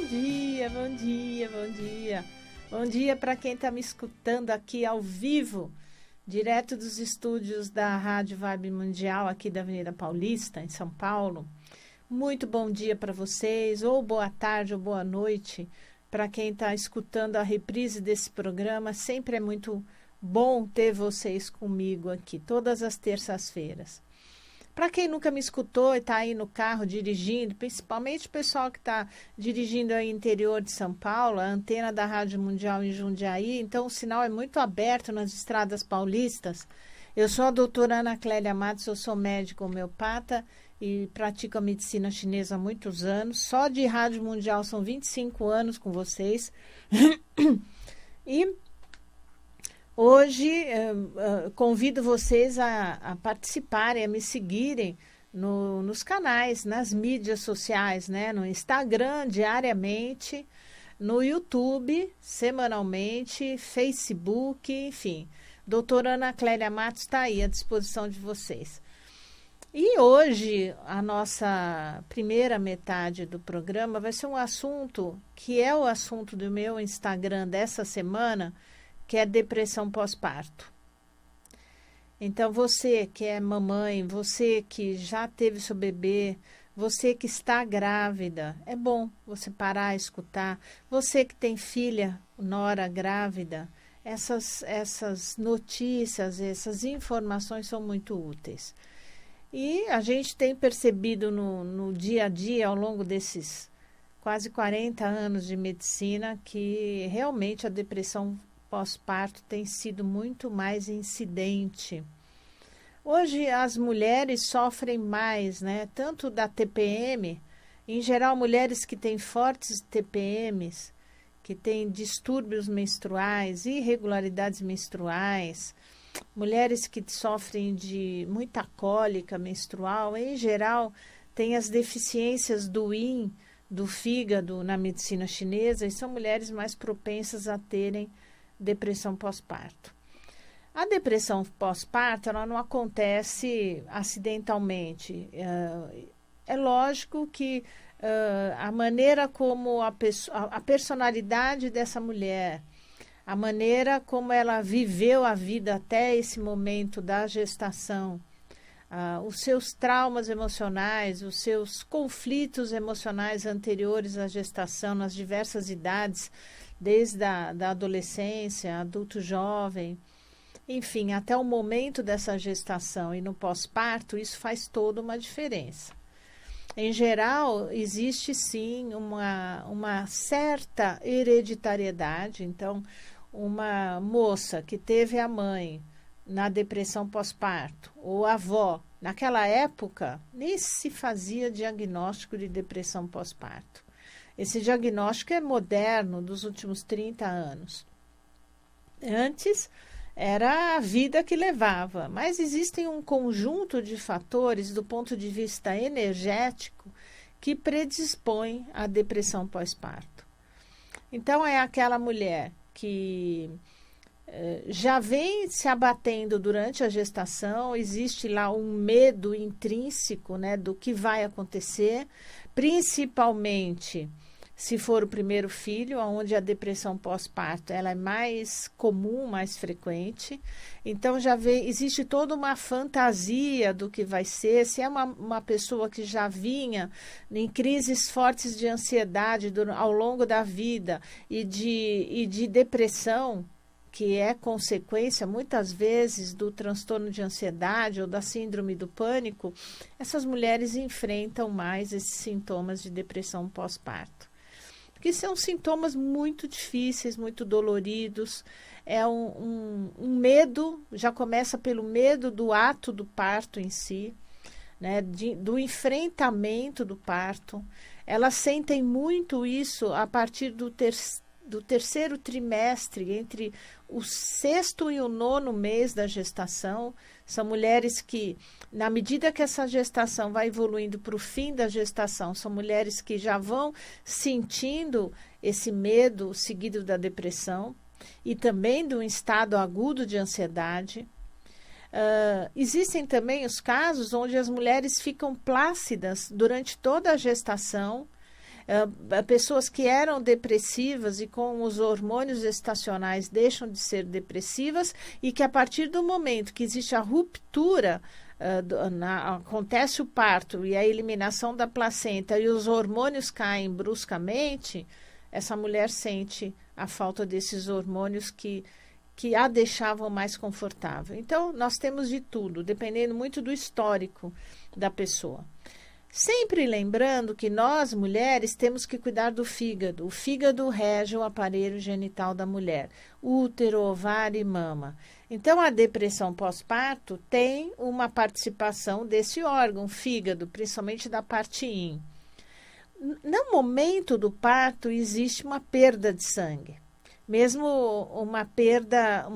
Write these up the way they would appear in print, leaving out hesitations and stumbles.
dia, bom dia, bom dia. Bom dia para quem está me escutando aqui ao vivo, direto dos estúdios da Rádio Vibe Mundial, aqui da Avenida Paulista, em São Paulo. Muito bom dia para vocês, ou boa tarde ou boa noite para quem está escutando a reprise desse programa. Sempre é muito bom ter vocês comigo aqui, todas as terças-feiras. Para quem nunca me escutou e está aí no carro dirigindo, principalmente o pessoal que está dirigindo aí no interior de São Paulo, a antena da Rádio Mundial em Jundiaí, então o sinal é muito aberto nas estradas paulistas. Eu sou a doutora Ana Clélia Matos, eu sou médica homeopata e pratico a medicina chinesa há muitos anos. Só de Rádio Mundial são 25 anos com vocês. E hoje convido vocês a participarem, a me seguirem nos canais, nas mídias sociais, né? No Instagram, diariamente, no YouTube, semanalmente, Facebook, enfim. Doutora Ana Clélia Matos está aí à disposição de vocês. E hoje, a nossa primeira metade do programa vai ser um assunto que é o assunto do meu Instagram dessa semana, que é depressão pós-parto. Então, você que é mamãe, você que já teve seu bebê, você que está grávida, é bom você parar e escutar. Você que tem filha, nora grávida, essas notícias, essas informações são muito úteis. E a gente tem percebido no dia a dia, ao longo desses quase 40 anos de medicina, que realmente a depressão pós-parto tem sido muito mais incidente. Hoje as mulheres sofrem mais, né? Tanto da TPM, em geral mulheres que têm fortes TPMs, que têm distúrbios menstruais, irregularidades menstruais, mulheres que sofrem de muita cólica menstrual, em geral têm as deficiências do yin, do fígado na medicina chinesa, e são mulheres mais propensas a terem depressão pós-parto. A depressão pós-parto ela não acontece acidentalmente. É lógico que a maneira como a personalidade dessa mulher, a maneira como ela viveu a vida até esse momento da gestação, os seus traumas emocionais, os seus conflitos emocionais anteriores à gestação, nas diversas idades, desde da adolescência, adulto jovem, enfim, até o momento dessa gestação e no pós-parto, isso faz toda uma diferença. Em geral, existe sim uma certa hereditariedade. Então, uma moça que teve a mãe na depressão pós-parto, ou a avó, naquela época, nem se fazia diagnóstico de depressão pós-parto. Esse diagnóstico é moderno, dos últimos 30 anos. Antes, era a vida que levava, mas existem um conjunto de fatores do ponto de vista energético que predispõem à depressão pós-parto. Então, é aquela mulher que já vem se abatendo durante a gestação, existe lá um medo intrínseco, né, do que vai acontecer, principalmente se for o primeiro filho, onde a depressão pós-parto ela é mais comum, mais frequente. Então, existe toda uma fantasia do que vai ser. Se é uma pessoa que já vinha em crises fortes de ansiedade ao longo da vida e de depressão, que é consequência, muitas vezes, do transtorno de ansiedade ou da síndrome do pânico, essas mulheres enfrentam mais esses sintomas de depressão pós-parto. Porque são sintomas muito difíceis, muito doloridos. É um medo, já começa pelo medo do ato do parto em si, né, do enfrentamento do parto. Elas sentem muito isso a partir do terceiro trimestre, entre o 6º e o 9º mês da gestação. São mulheres que, na medida que essa gestação vai evoluindo para o fim da gestação, são mulheres que já vão sentindo esse medo seguido da depressão e também de um estado agudo de ansiedade. Existem também os casos onde as mulheres ficam plácidas durante toda a gestação, pessoas que eram depressivas e com os hormônios gestacionais deixam de ser depressivas e que a partir do momento que existe a ruptura, acontece o parto e a eliminação da placenta e os hormônios caem bruscamente, essa mulher sente a falta desses hormônios que a deixavam mais confortável. Então, nós temos de tudo, dependendo muito do histórico da pessoa. Sempre lembrando que nós, mulheres, temos que cuidar do fígado. O fígado rege o aparelho genital da mulher, útero, ovário e mama. Então, a depressão pós-parto tem uma participação desse órgão, fígado, principalmente da parte yin. No momento do parto, existe uma perda de sangue. Mesmo uma perda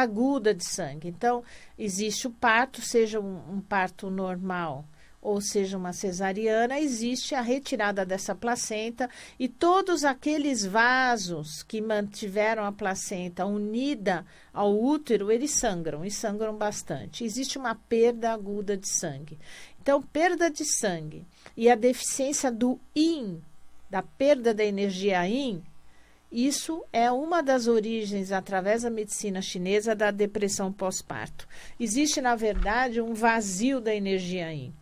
aguda de sangue. Então, existe o parto, seja um parto normal ou seja uma cesariana, existe a retirada dessa placenta e todos aqueles vasos que mantiveram a placenta unida ao útero, eles sangram e sangram bastante. Existe uma perda aguda de sangue. Então, perda de sangue e a deficiência do yin, da perda da energia yin, isso é uma das origens, através da medicina chinesa, da depressão pós-parto. Existe, na verdade, um vazio da energia yin.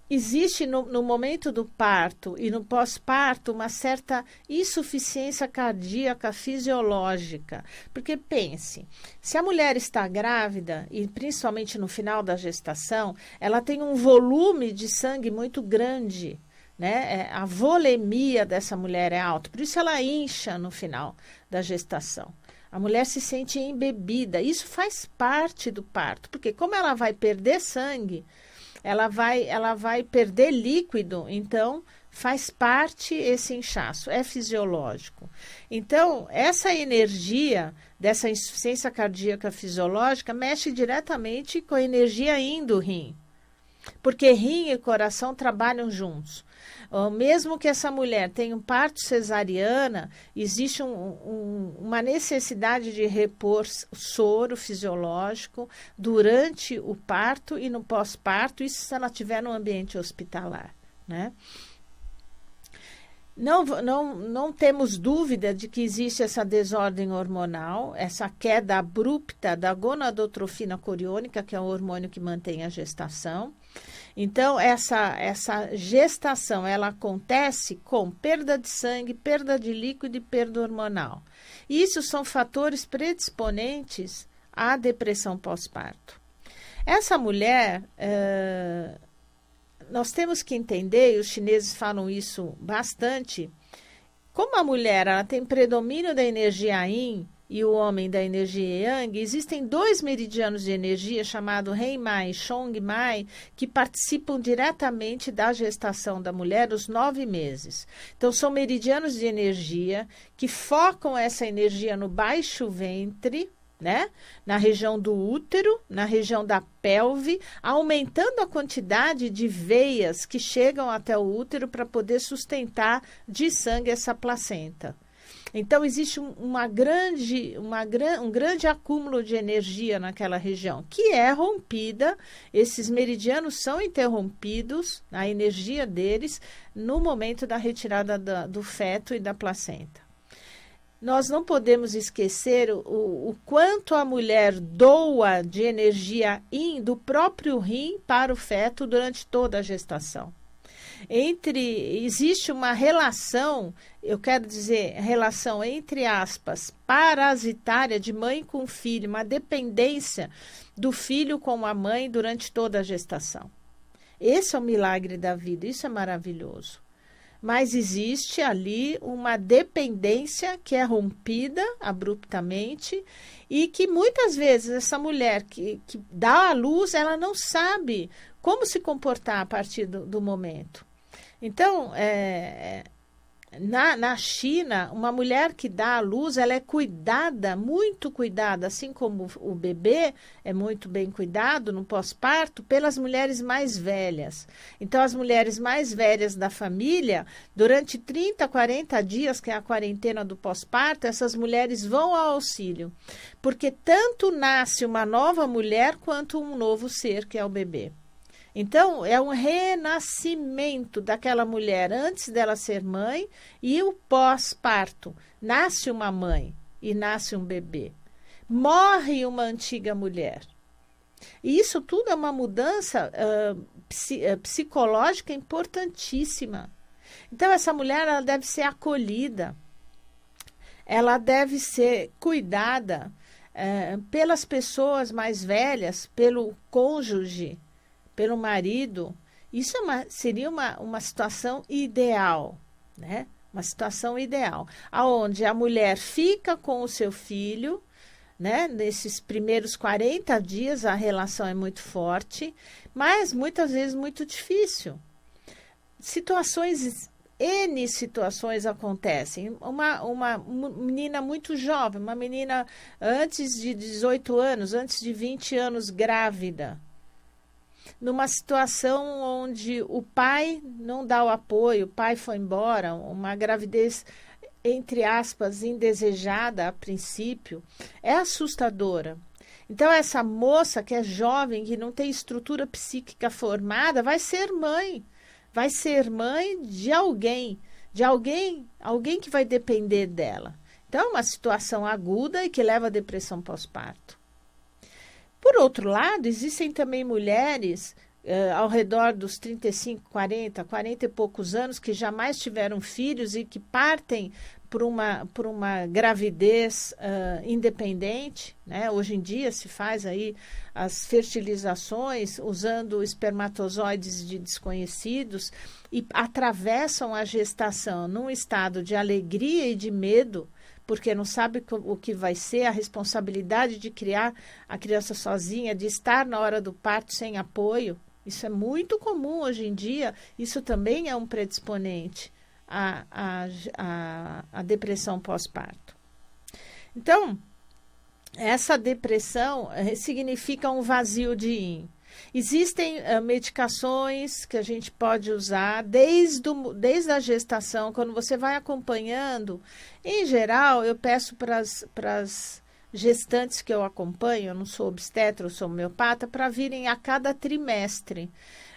Existe no momento do parto e no pós-parto uma certa insuficiência cardíaca fisiológica. Porque pense, se a mulher está grávida, e principalmente no final da gestação, ela tem um volume de sangue muito grande. Né? A volemia dessa mulher é alta, por isso ela incha no final da gestação. A mulher se sente embebida, isso faz parte do parto, porque como ela vai perder sangue, ela vai perder líquido, então faz parte esse inchaço, é fisiológico. Então, essa energia dessa insuficiência cardíaca fisiológica mexe diretamente com a energia yin do rim, porque rim e coração trabalham juntos. Mesmo que essa mulher tenha um parto cesariana, existe uma necessidade de repor soro fisiológico durante o parto e no pós-parto, isso se ela estiver no ambiente hospitalar, né? Não temos dúvida de que existe essa desordem hormonal, essa queda abrupta da gonadotrofina coriônica, que é o hormônio que mantém a gestação. Então, essa gestação, ela acontece com perda de sangue, perda de líquido e perda hormonal. Isso são fatores predisponentes à depressão pós-parto. Essa mulher, nós temos que entender, e os chineses falam isso bastante, como a mulher ela tem predomínio da energia yin e o homem da energia yang, existem dois meridianos de energia chamados Rei Mai e Chong Mai, que participam diretamente da gestação da mulher os 9 meses. Então, são meridianos de energia que focam essa energia no baixo ventre, né? Na região do útero, na região da pelve, aumentando a quantidade de veias que chegam até o útero para poder sustentar de sangue essa placenta. Então, existe um grande acúmulo de energia naquela região, que é rompida, esses meridianos são interrompidos, a energia deles, no momento da retirada do feto e da placenta. Nós não podemos esquecer o quanto a mulher doa de energia yin do próprio rim para o feto durante toda a gestação. Existe uma relação, eu quero dizer, relação entre aspas, parasitária de mãe com filho, uma dependência do filho com a mãe durante toda a gestação. Esse é o milagre da vida, isso é maravilhoso. Mas existe ali uma dependência que é rompida abruptamente e que muitas vezes essa mulher que dá à luz, ela não sabe como se comportar a partir do momento. Então, na China, uma mulher que dá à luz, ela é cuidada, muito cuidada, assim como o bebê é muito bem cuidado no pós-parto, pelas mulheres mais velhas. Então, as mulheres mais velhas da família, durante 30, 40 dias, que é a quarentena do pós-parto, essas mulheres vão ao auxílio, porque tanto nasce uma nova mulher quanto um novo ser, que é o bebê. Então, é um renascimento daquela mulher antes dela ser mãe e o pós-parto. Nasce uma mãe e nasce um bebê. Morre uma antiga mulher. E isso tudo é uma mudança psicológica importantíssima. Então, essa mulher ela deve ser acolhida, ela deve ser cuidada pelas pessoas mais velhas, pelo cônjuge, pelo marido. Isso seria uma situação ideal, né? Uma situação ideal, onde a mulher fica com o seu filho, né? Nesses primeiros 40 dias a relação é muito forte, mas muitas vezes muito difícil. N situações acontecem. Uma menina muito jovem, uma menina antes de 18 anos, antes de 20 anos grávida, numa situação onde o pai não dá o apoio, o pai foi embora, uma gravidez, entre aspas, indesejada a princípio, é assustadora. Então, essa moça que é jovem, que não tem estrutura psíquica formada, vai ser mãe de alguém que vai depender dela. Então, é uma situação aguda e que leva à depressão pós-parto. Por outro lado, existem também mulheres ao redor dos 35, 40 e poucos anos que jamais tiveram filhos e que partem por uma gravidez independente, né? Hoje em dia se faz aí as fertilizações usando espermatozoides de desconhecidos e atravessam a gestação num estado de alegria e de medo, porque não sabe o que vai ser, a responsabilidade de criar a criança sozinha, de estar na hora do parto sem apoio. Isso é muito comum hoje em dia, isso também é um predisponente à depressão pós-parto. Então, essa depressão significa um vazio de yin. Existem medicações que a gente pode usar desde a gestação, quando você vai acompanhando. Em geral, eu peço para as gestantes que eu acompanho, eu não sou obstetra, eu sou homeopata, para virem a cada trimestre.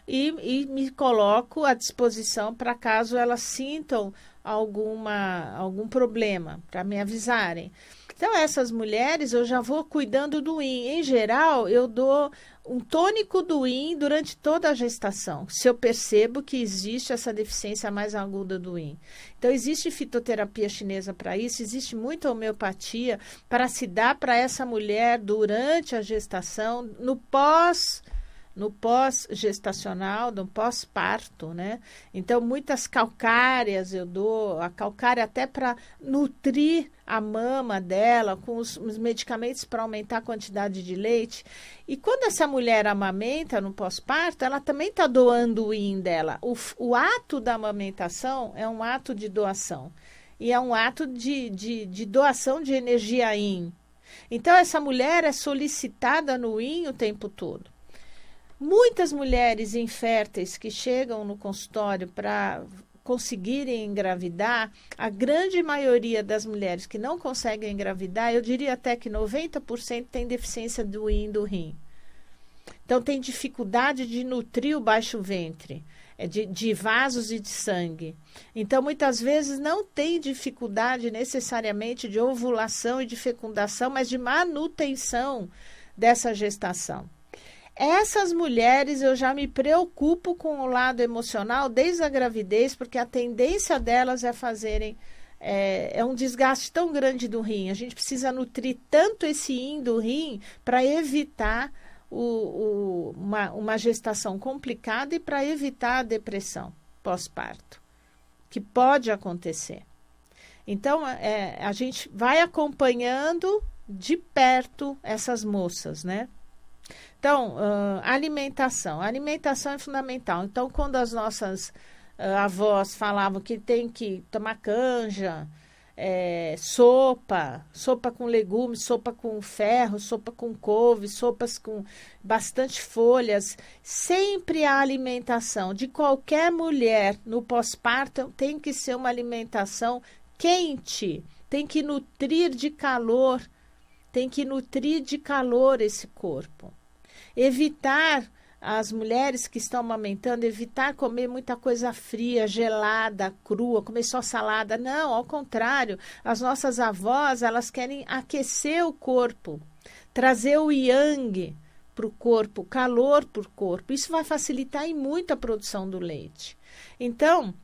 E me coloco à disposição para caso elas sintam algum problema, para me avisarem. Então, essas mulheres eu já vou cuidando do yin. Em geral, eu dou um tônico do yin durante toda a gestação, se eu percebo que existe essa deficiência mais aguda do yin. Então, existe fitoterapia chinesa para isso, existe muita homeopatia para se dar para essa mulher durante a gestação, no pós-gestacional, no pós-parto, né? Então, muitas calcárias eu dou, a calcária até para nutrir a mama dela, com os medicamentos para aumentar a quantidade de leite. E quando essa mulher amamenta no pós-parto, ela também está doando o yin dela. O ato da amamentação é um ato de doação. E é um ato de doação de energia yin. Então, essa mulher é solicitada no yin o tempo todo. Muitas mulheres inférteis que chegam no consultório para conseguirem engravidar, a grande maioria das mulheres que não conseguem engravidar, eu diria até que 90% tem deficiência do yin do rim. Então, tem dificuldade de nutrir o baixo ventre, de vasos e de sangue. Então, muitas vezes não tem dificuldade necessariamente de ovulação e de fecundação, mas de manutenção dessa gestação. Essas mulheres eu já me preocupo com o lado emocional desde a gravidez, porque a tendência delas é fazerem, é um desgaste tão grande do rim. A gente precisa nutrir tanto esse yin do rim para evitar uma gestação complicada e para evitar a depressão pós-parto, que pode acontecer. Então, a gente vai acompanhando de perto essas moças, né? Então, alimentação. A alimentação é fundamental. Então, quando as nossas avós falavam que tem que tomar canja, sopa com legumes, sopa com ferro, sopa com couve, sopas com bastante folhas, sempre a alimentação de qualquer mulher no pós-parto tem que ser uma alimentação quente, tem que nutrir de calor esse corpo. Evitar as mulheres que estão amamentando evitar comer muita coisa fria, gelada, crua, comer só salada. Não, ao contrário, as nossas avós, elas querem aquecer o corpo, trazer o yang para o corpo, calor para o corpo. Isso vai facilitar em muito a produção do leite. Então,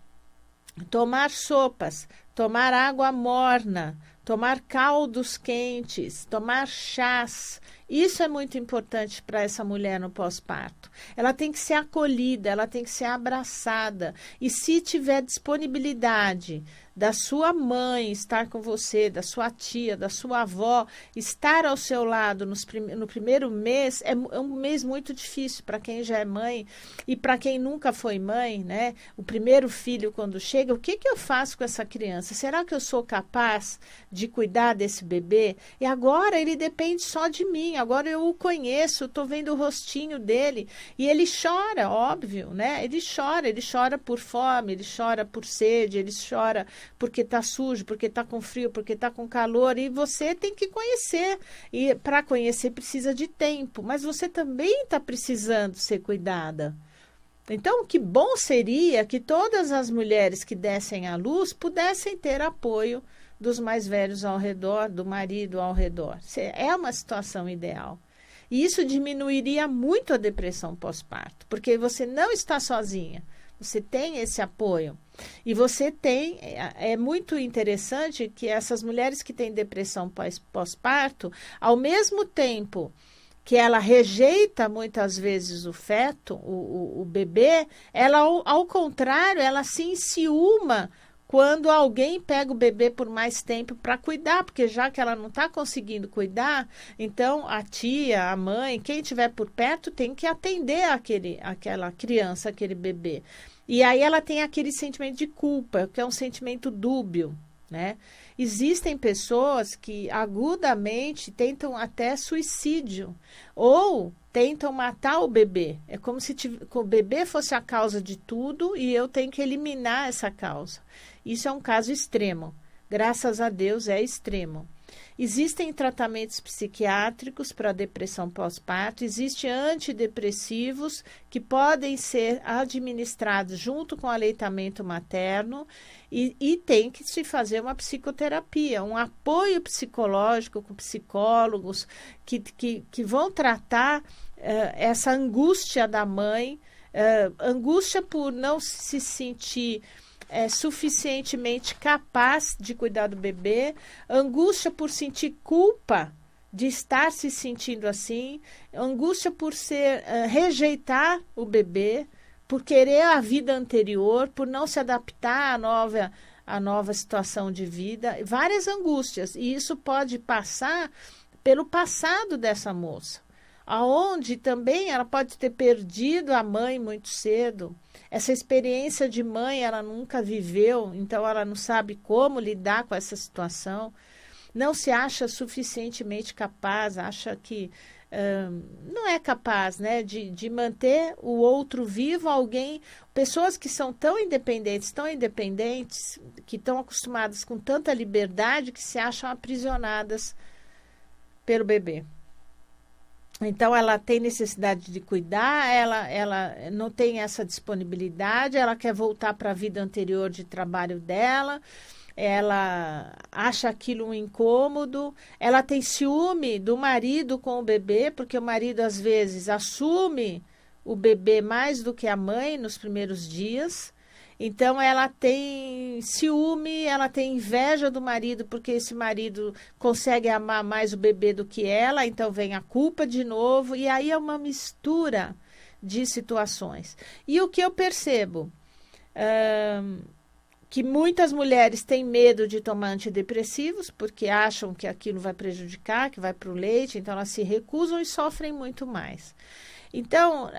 tomar sopas, tomar água morna, tomar caldos quentes, tomar chás. Isso é muito importante para essa mulher no pós-parto. Ela tem que ser acolhida, ela tem que ser abraçada. E se tiver disponibilidade da sua mãe estar com você, da sua tia, da sua avó, estar ao seu lado no primeiro mês, é um mês muito difícil para quem já é mãe e para quem nunca foi mãe, né? O primeiro filho, quando chega, o que eu faço com essa criança? Será que eu sou capaz de cuidar desse bebê? E agora ele depende só de mim, agora eu o conheço, estou vendo o rostinho dele e ele chora, óbvio, né? Ele chora por fome, ele chora por sede, ele chora porque está sujo, porque está com frio, porque está com calor, e você tem que conhecer. E para conhecer precisa de tempo, mas você também está precisando ser cuidada. Então, que bom seria que todas as mulheres que dessem à luz pudessem ter apoio dos mais velhos ao redor, do marido ao redor. É uma situação ideal. E isso diminuiria muito a depressão pós-parto, porque você não está sozinha. Você tem esse apoio. E você tem, é muito interessante que essas mulheres que têm depressão pós-parto, ao mesmo tempo que ela rejeita muitas vezes o feto, o bebê, ela, ao contrário, ela se enciuma quando alguém pega o bebê por mais tempo para cuidar, porque já que ela não está conseguindo cuidar, então a tia, a mãe, quem estiver por perto tem que atender aquela criança, aquele bebê. E aí ela tem aquele sentimento de culpa, que é um sentimento dúbio, né? Existem pessoas que agudamente tentam até suicídio ou tentam matar o bebê. É como se o bebê fosse a causa de tudo e eu tenho que eliminar essa causa. Isso é um caso extremo. Graças a Deus é extremo. Existem tratamentos psiquiátricos para depressão pós-parto, existem antidepressivos que podem ser administrados junto com o aleitamento materno e tem que se fazer uma psicoterapia, um apoio psicológico com psicólogos que vão tratar essa angústia da mãe, angústia por não se sentir suficientemente capaz de cuidar do bebê, angústia por sentir culpa de estar se sentindo assim, angústia por rejeitar o bebê, por querer a vida anterior, por não se adaptar à nova situação de vida, várias angústias. E isso pode passar pelo passado dessa moça, aonde também ela pode ter perdido a mãe muito cedo. Essa experiência de mãe ela nunca viveu, então ela não sabe como lidar com essa situação. Não se acha suficientemente capaz, acha que não é capaz, né, de manter o outro vivo, pessoas que são tão independentes, que estão acostumadas com tanta liberdade, que se acham aprisionadas pelo bebê. Então, ela tem necessidade de cuidar, ela não tem essa disponibilidade, ela quer voltar para a vida anterior de trabalho dela, ela acha aquilo um incômodo, ela tem ciúme do marido com o bebê, porque o marido, às vezes, assume o bebê mais do que a mãe nos primeiros dias. Então, ela tem ciúme, ela tem inveja do marido, porque esse marido consegue amar mais o bebê do que ela, então vem a culpa de novo, e aí é uma mistura de situações. E o que eu percebo? Que muitas mulheres têm medo de tomar antidepressivos, porque acham que aquilo vai prejudicar, que vai para o leite, então elas se recusam e sofrem muito mais. Então,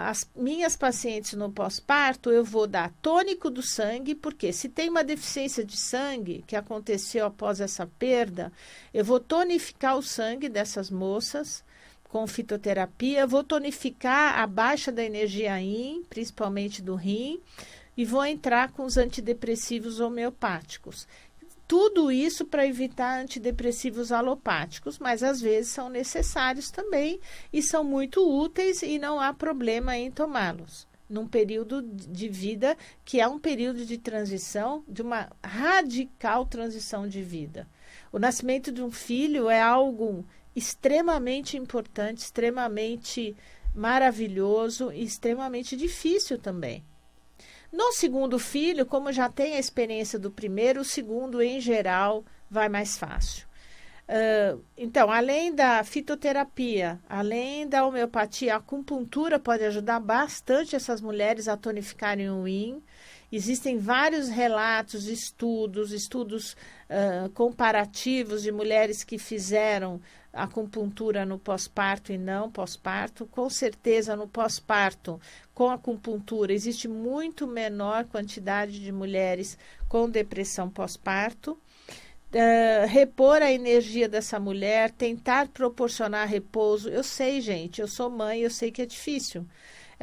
as minhas pacientes no pós-parto, eu vou dar tônico do sangue, porque se tem uma deficiência de sangue que aconteceu após essa perda, eu vou tonificar o sangue dessas moças com fitoterapia, vou tonificar a baixa da energia yin, principalmente do rim, e vou entrar com os antidepressivos homeopáticos. tudo isso para evitar antidepressivos alopáticos, mas às vezes são necessários também e são muito úteis e não há problema em tomá-los num período de vida que é um período de transição, de uma radical transição de vida. O nascimento de um filho é algo extremamente importante, extremamente maravilhoso e extremamente difícil também. No segundo filho, como já tem a experiência do primeiro, o segundo, em geral, vai mais fácil. Então, além da fitoterapia, além da homeopatia, a acupuntura pode ajudar bastante essas mulheres a tonificarem o yin. Existem vários relatos, estudos comparativos de mulheres que fizeram acupuntura no pós-parto e não pós-parto. Com certeza, no pós-parto, com acupuntura, existe muito menor quantidade de mulheres com depressão pós-parto. Repor a energia dessa mulher, tentar proporcionar repouso. Eu sei, gente, eu sou mãe, eu sei que é difícil.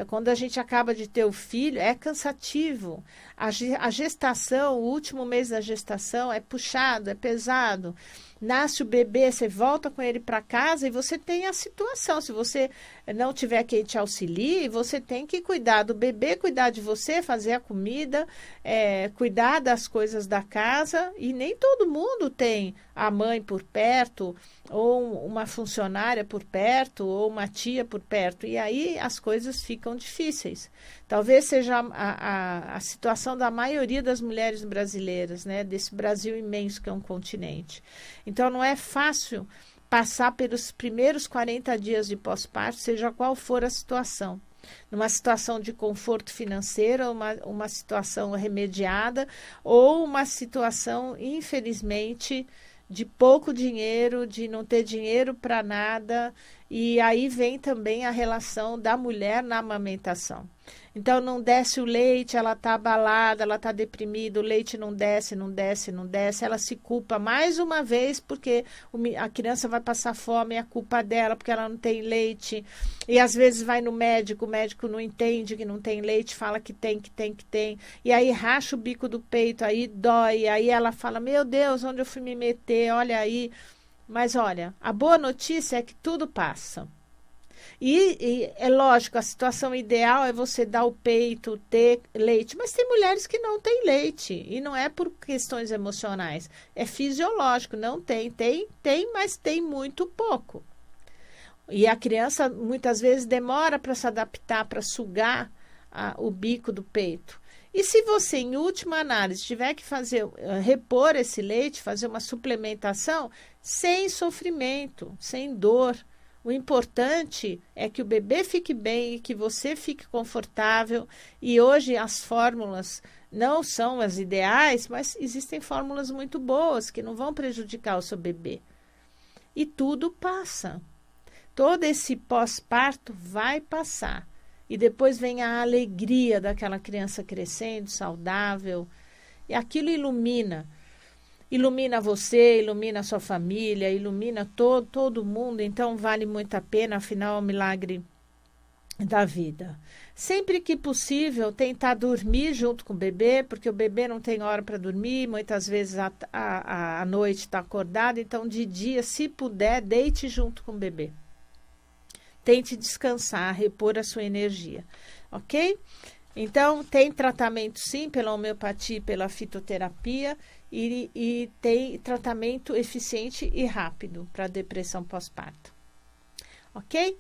Quando a gente acaba de ter o filho, é cansativo. A gestação, o último mês da gestação é puxado, é pesado. Nasce o bebê, você volta com ele para casa e você tem a situação. Se você não tiver quem te auxilie, você tem que cuidar do bebê, cuidar de você, fazer a comida, cuidar das coisas da casa. E nem todo mundo tem a mãe por perto, ou uma funcionária por perto, ou uma tia por perto. E aí as coisas ficam difíceis. Talvez seja a situação da maioria das mulheres brasileiras, né? Desse Brasil imenso que é um continente. Então, não é fácil passar pelos primeiros 40 dias de pós-parto, seja qual for a situação. Numa situação de conforto financeiro, uma situação remediada, ou uma situação, infelizmente, de pouco dinheiro, de não ter dinheiro para nada. E aí vem também a relação da mulher na amamentação. Então, não desce o leite, ela está abalada, ela está deprimida, o leite não desce, ela se culpa mais uma vez porque a criança vai passar fome, é culpa dela porque ela não tem leite. E às vezes vai no médico, o médico não entende que não tem leite, fala que tem. E aí racha o bico do peito, aí dói, aí ela fala, meu Deus, onde eu fui me meter, olha aí. Mas olha, a boa notícia é que tudo passa. E é lógico, a situação ideal é você dar o peito, ter leite, mas tem mulheres que não têm leite, e não é por questões emocionais, é fisiológico, não tem, mas tem muito pouco. E a criança muitas vezes demora para se adaptar, para sugar o bico do peito. E se você, em última análise, tiver que repor esse leite, fazer uma suplementação, sem sofrimento, sem dor, o importante é que o bebê fique bem e que você fique confortável. E hoje as fórmulas não são as ideais, mas existem fórmulas muito boas que não vão prejudicar o seu bebê. E tudo passa. Todo esse pós-parto vai passar. E depois vem a alegria daquela criança crescendo, saudável. E aquilo ilumina. Ilumina você, ilumina a sua família, ilumina todo mundo. Então, vale muito a pena, afinal, é um milagre da vida. Sempre que possível, tentar dormir junto com o bebê, porque o bebê não tem hora para dormir, muitas vezes à noite está acordado. Então, de dia, se puder, deite junto com o bebê. Tente descansar, repor a sua energia, ok? Então, tem tratamento sim pela homeopatia e pela fitoterapia e tem tratamento eficiente e rápido para depressão pós-parto, ok?